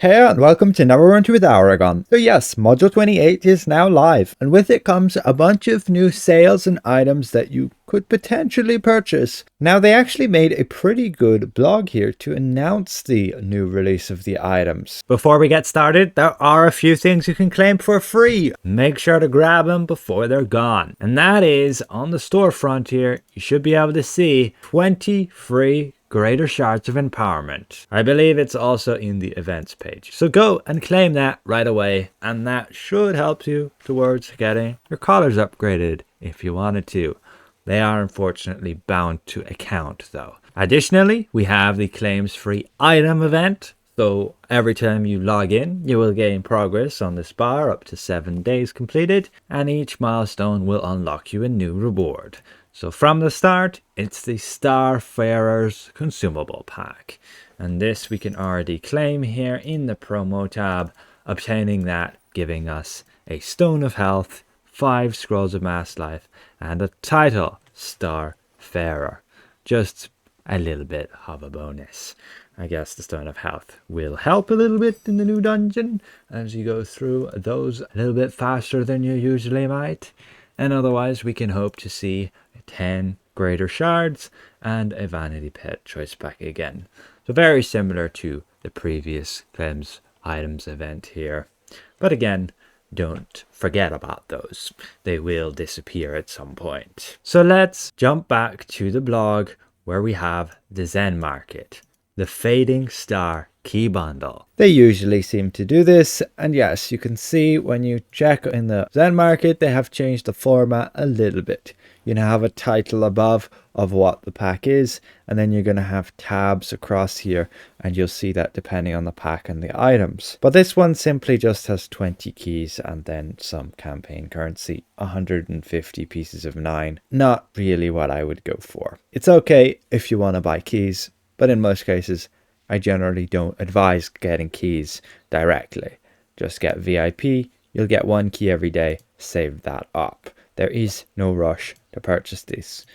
Hey and welcome to Neverwinter with Aragon. So yes, Module 28 is now live, and with it comes a bunch of new sales and items that you could potentially purchase. Now they actually made a pretty good blog here to announce the new release of the items. Before we get started, there are a few things you can claim for free. Make sure to grab them before they're gone. And that is, on the storefront here, you should be able to see 20 free Greater Shards of Empowerment. I believe it's also in the events page. So go and claim that right away, and that should help you towards getting your collars upgraded if you wanted to. They are unfortunately bound to account though. Additionally, we have the claims free item event. So every time you log in, you will gain progress on this bar up to 7 days completed, and each milestone will unlock you a new reward. So from the start, it's the Starfarer's consumable pack. And this we can already claim here in the promo tab, obtaining that, giving us a Stone of Health, 5 Scrolls of Mass Life, and a title, Starfarer. Just a little bit of a bonus. I guess the Stone of Health will help a little bit in the new dungeon as you go through those a little bit faster than you usually might. And otherwise we can hope to see 10 Greater Shards and a Vanity Pet choice pack again. So very similar to the previous claims items event here. But again, don't forget about those. They will disappear at some point. So let's jump back to the blog where we have the Zen Market, the Fading Star key bundle. They usually seem to do this, and yes, you can see when you check in the Zen Market, they have changed the format a little bit. You now have a title above of what the pack is, and then you're going to have tabs across here, and you'll see that depending on the pack and the items. But this one simply just has 20 keys and then some campaign currency, 150 pieces of 9. Not really what I would go for. It's okay if you want to buy keys, but in most cases, I generally don't advise getting keys directly. Just get VIP, you'll get 1 key every day, save that up. There is no rush to purchase this.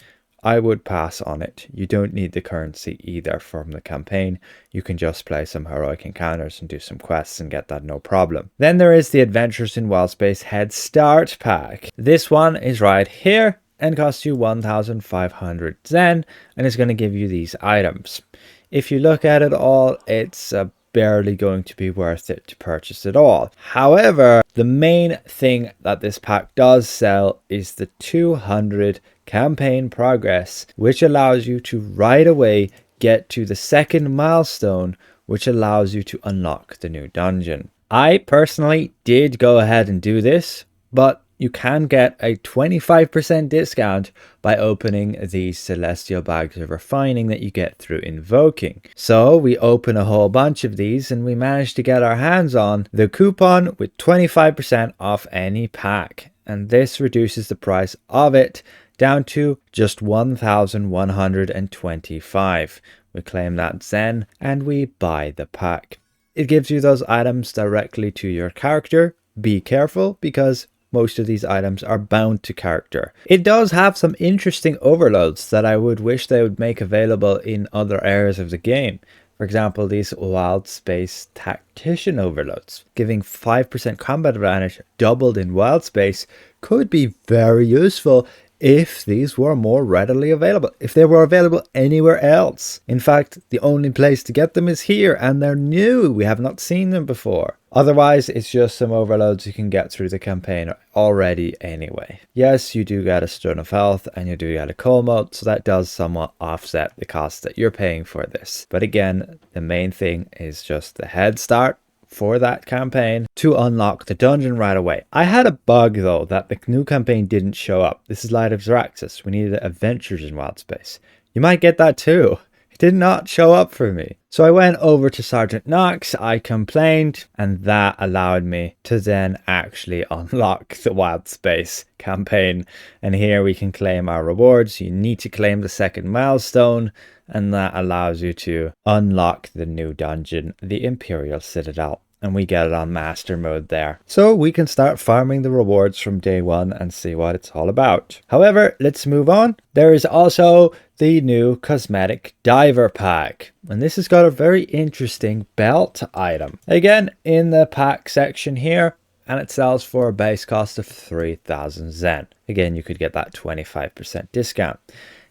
I would pass on it. You don't need the currency either from the campaign. You can just play some heroic encounters and do some quests and get that no problem. Then there is the Adventures in Wildspace Head Start pack. This one is right here and costs you 1,500 Zen and is going to give you these items. If you look at it all, it's barely going to be worth it to purchase it all. However, the main thing that this pack does sell is the 200 campaign progress, which allows you to right away get to the second milestone, which allows you to unlock the new dungeon. I personally did go ahead and do this, but you can get a 25% discount by opening these Celestial Bags of Refining that you get through invoking. So we open a whole bunch of these and we managed to get our hands on the coupon with 25% off any pack. And this reduces the price of it down to just 1,125. We claim that Zen and we buy the pack. It gives you those items directly to your character. Be careful because most of these items are bound to character. It does have some interesting overloads that I would wish they would make available in other areas of the game. For example, these Wild Space Tactician overloads, giving 5% combat advantage doubled in Wild Space, could be very useful if these were more readily available, if they were available anywhere else. In fact, the only place to get them is here, and they're new. We have not seen them before. Otherwise, it's just some overloads you can get through the campaign already anyway. Yes, you do get a Stone of Health and you do get a Coal Moat, so that does somewhat offset the cost that you're paying for this. But again, the main thing is just the head start for that campaign to unlock the dungeon right away. I had a bug though that the new campaign didn't show up. This is Light of Xeraxis. We needed Adventures in Wildspace. You might get that too. It did not show up for me. So I went over to Sergeant Knox, I complained, and that allowed me to then actually unlock the Wildspace campaign. And here we can claim our rewards. You need to claim the second milestone, and that allows you to unlock the new dungeon, the Imperial Citadel. And we get it on master mode there. So we can start farming the rewards from day one and see what it's all about. However, let's move on. There is also the new Cosmetic Diver Pack. And this has got a very interesting belt item. Again, in the pack section here, and it sells for a base cost of 3,000 Zen. Again, you could get that 25% discount.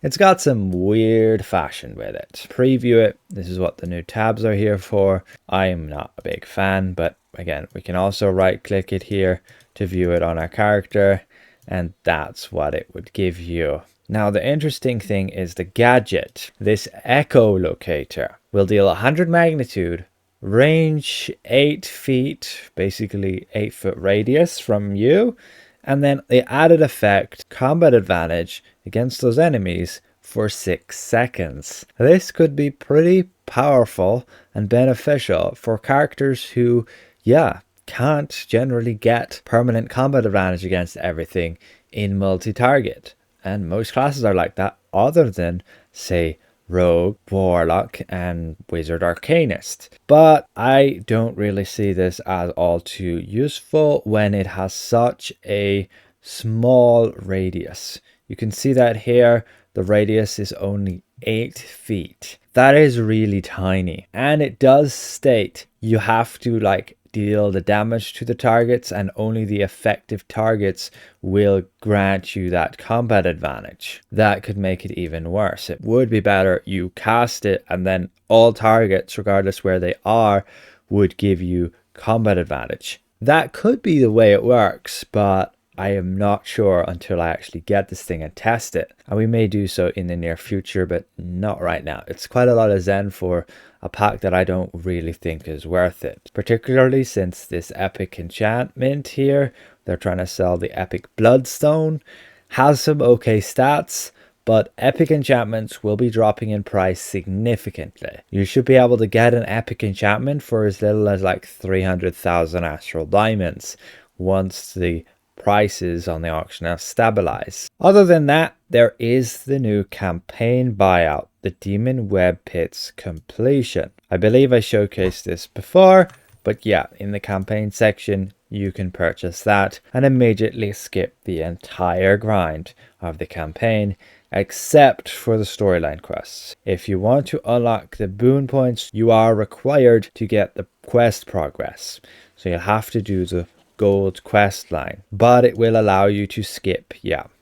It's got some weird fashion with it. Preview it. This is what the new tabs are here for. I am not a big fan, but again, we can also right click it here to view it on our character, and that's what it would give you. Now, the interesting thing is the gadget. This echo locator will deal 100 magnitude, range 8 feet, basically 8-foot radius from you, and then the added effect, combat advantage against those enemies for 6 seconds. This could be pretty powerful and beneficial for characters who, can't generally get permanent combat advantage against everything in multi-target. And most classes are like that, other than, say, Rogue, Warlock, and Wizard Arcanist. But I don't really see this as all too useful when it has such a small radius. You can see that here, the radius is only 8 feet. That is really tiny. And it does state you have to deal the damage to the targets, and only the effective targets will grant you that combat advantage. That could make it even worse. It would be better you cast it and then all targets, regardless where they are, would give you combat advantage. That could be the way it works, but I am not sure until I actually get this thing and test it. And we may do so in the near future, but not right now. It's quite a lot of Zen for a pack that I don't really think is worth it. Particularly since this epic enchantment here, they're trying to sell the epic bloodstone, has some okay stats, but epic enchantments will be dropping in price significantly. You should be able to get an epic enchantment for as little as 300,000 astral diamonds once the prices on the auction have stabilized. Other than that, there is the new campaign buyout, the Demonweb Pits completion. I believe I showcased this before, but in the campaign section you can purchase that and immediately skip the entire grind of the campaign except for the storyline quests. If you want to unlock the boon points, you are required to get the quest progress, so you'll have to do the gold quest line, but it will allow you to skip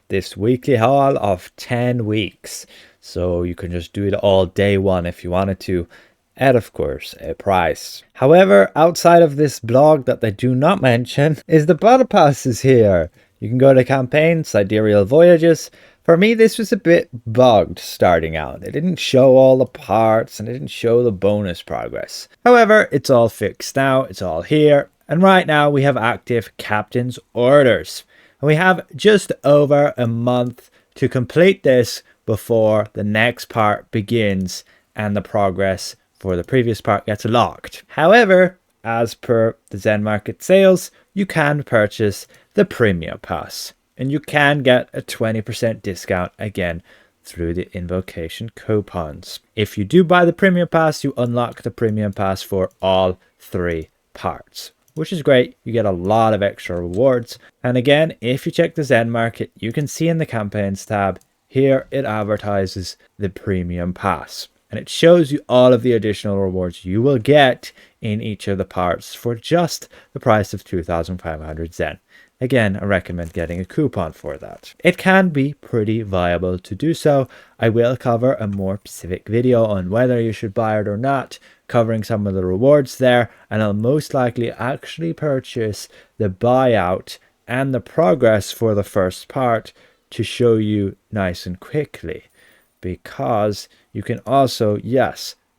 this weekly haul of 10 weeks, so you can just do it all day one if you wanted to, at of course a price. However, outside of this blog that they do not mention is the battle passes here. You can go to campaign sidereal voyages. For me, this was a bit bugged starting out. It didn't show all the parts and it didn't show the bonus progress. However, it's all fixed now, it's all here. And right now we have active captain's orders. And we have just over a month to complete this before the next part begins and the progress for the previous part gets locked. However, as per the Zen Market sales, you can purchase the Premium Pass. And you can get a 20% discount again through the invocation coupons. If you do buy the Premium Pass, you unlock the Premium Pass for all 3 parts, which is great. You get a lot of extra rewards. And again, if you check the Zen Market, you can see in the campaigns tab, here it advertises the Premium Pass. And it shows you all of the additional rewards you will get in each of the parts for just the price of 2,500 Zen. Again, I recommend getting a coupon for that. It can be pretty viable to do so. I will cover a more specific video on whether you should buy it or not, covering some of the rewards there, and I'll most likely actually purchase the buyout and the progress for the first part to show you nice and quickly, because you can also,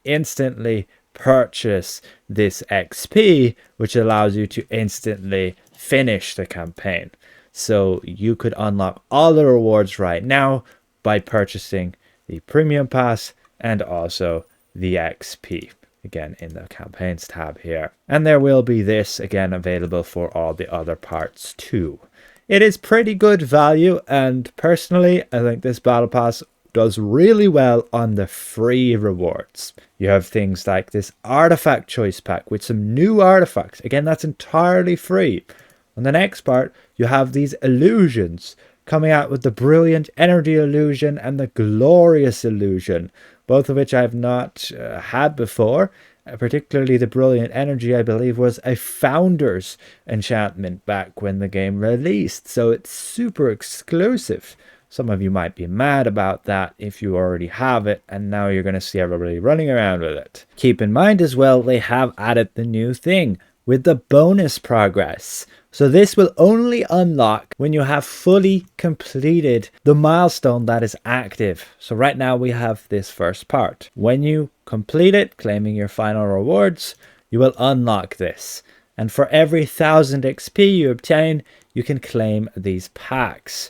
instantly purchase this XP, which allows you to instantly finish the campaign. So you could unlock all the rewards right now by purchasing the Premium Pass and also the XP, again in the campaigns tab here. And there will be this again available for all the other parts too. It is pretty good value, and personally I think this battle pass does really well on the free rewards. You have things like this artifact choice pack with some new artifacts. Again, that's entirely free. On the next part, you have these illusions coming out with the Brilliant Energy Illusion and the Glorious Illusion, both of which I have not had before. Particularly the Brilliant Energy, I believe, was a Founder's enchantment back when the game released, so it's super exclusive. Some of you might be mad about that if you already have it, and now you're going to see everybody running around with it. Keep in mind as well, they have added the new thing with the bonus progress. So this will only unlock when you have fully completed the milestone that is active. So right now we have this first part. When you complete it, claiming your final rewards, you will unlock this. And for every 1000 XP you obtain, you can claim these packs.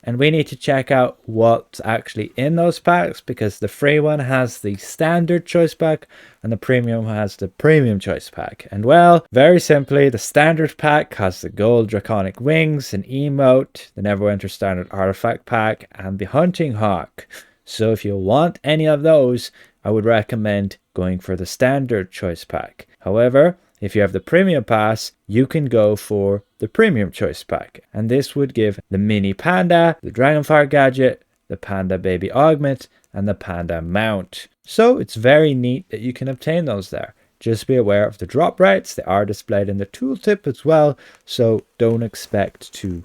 And we need to check out what's actually in those packs, because the free one has the standard choice pack and the premium has the premium choice pack. And well, very simply, the standard pack has the gold draconic wings, an emote, the Neverwinter standard artifact pack, and the hunting hawk. So if you want any of those, I would recommend going for the standard choice pack. However, if you have the premium pass, you can go for the premium choice pack. And this would give the mini panda, the dragonfire gadget, the panda baby augment, and the panda mount. So it's very neat that you can obtain those there. Just be aware of the drop rates. They are displayed in the tooltip as well. So don't expect to,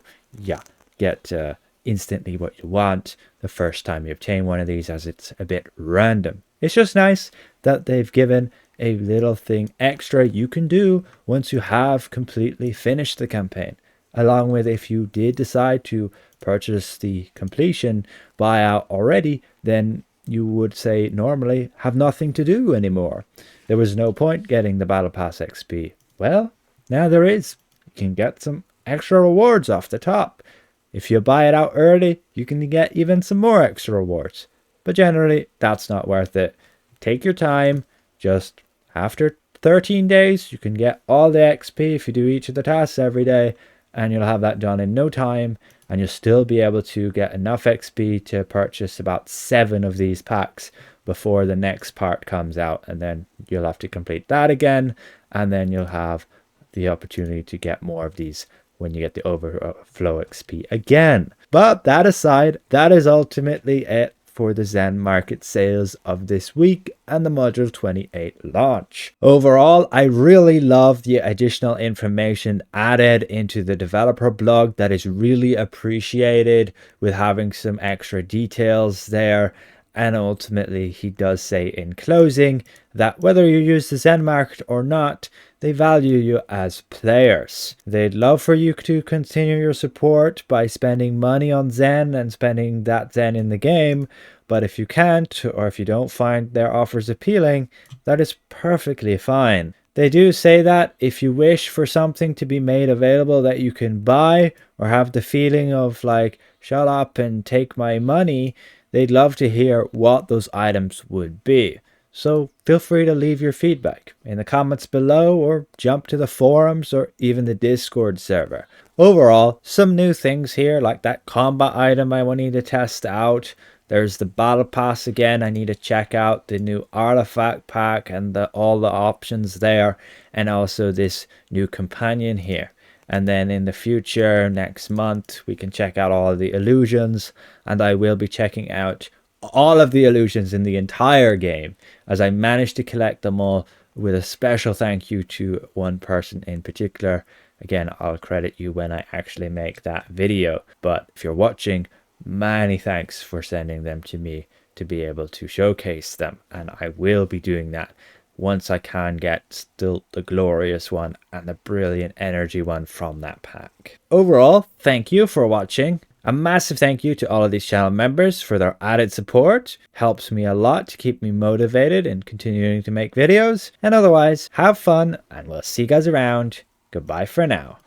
get instantly what you want the first time you obtain one of these, as it's a bit random. It's just nice that they've given a little thing extra you can do once you have completely finished the campaign. Along with, if you did decide to purchase the completion buyout already, then you would say normally have nothing to do anymore. There was no point getting the Battle Pass XP. Well, now there is. You can get some extra rewards off the top. If you buy it out early, you can get even some more extra rewards. But generally, that's not worth it. Take your time. Just after 13 days, you can get all the XP if you do each of the tasks every day, and you'll have that done in no time, and you'll still be able to get enough XP to purchase about 7 of these packs before the next part comes out, and then you'll have to complete that again, and then you'll have the opportunity to get more of these when you get the overflow XP again. But that aside, that is ultimately it for the Zen Market sales of this week and the Module 28 launch. Overall, I really love the additional information added into the developer blog. That is really appreciated, with having some extra details there. And ultimately, he does say in closing that whether you use the Zen Market or not, they value you as players. They'd love for you to continue your support by spending money on Zen and spending that Zen in the game. But if you can't, or if you don't find their offers appealing, that is perfectly fine. They do say that if you wish for something to be made available that you can buy, or have the feeling of like, shut up and take my money, they'd love to hear what those items would be. So feel free to leave your feedback in the comments below, or jump to the forums or even the Discord server. Overall, some new things here, like that combat item I need to test out. There's the battle pass again. I need to check out the new artifact pack and all the options there, and also this new companion here. And then in the future, next month, we can check out all of the illusions, and I will be checking out all of the illusions in the entire game, as I managed to collect them all, with a special thank you to one person in particular. Again, I'll credit you when I actually make that video, but if you're watching, many thanks for sending them to me to be able to showcase them, and I will be doing that once I can get still the glorious one and the brilliant energy one from that pack. Overall, thank you for watching. A massive thank you to all of these channel members for their added support. Helps me a lot to keep me motivated and continuing to make videos. And otherwise, have fun, and we'll see you guys around. Goodbye for now.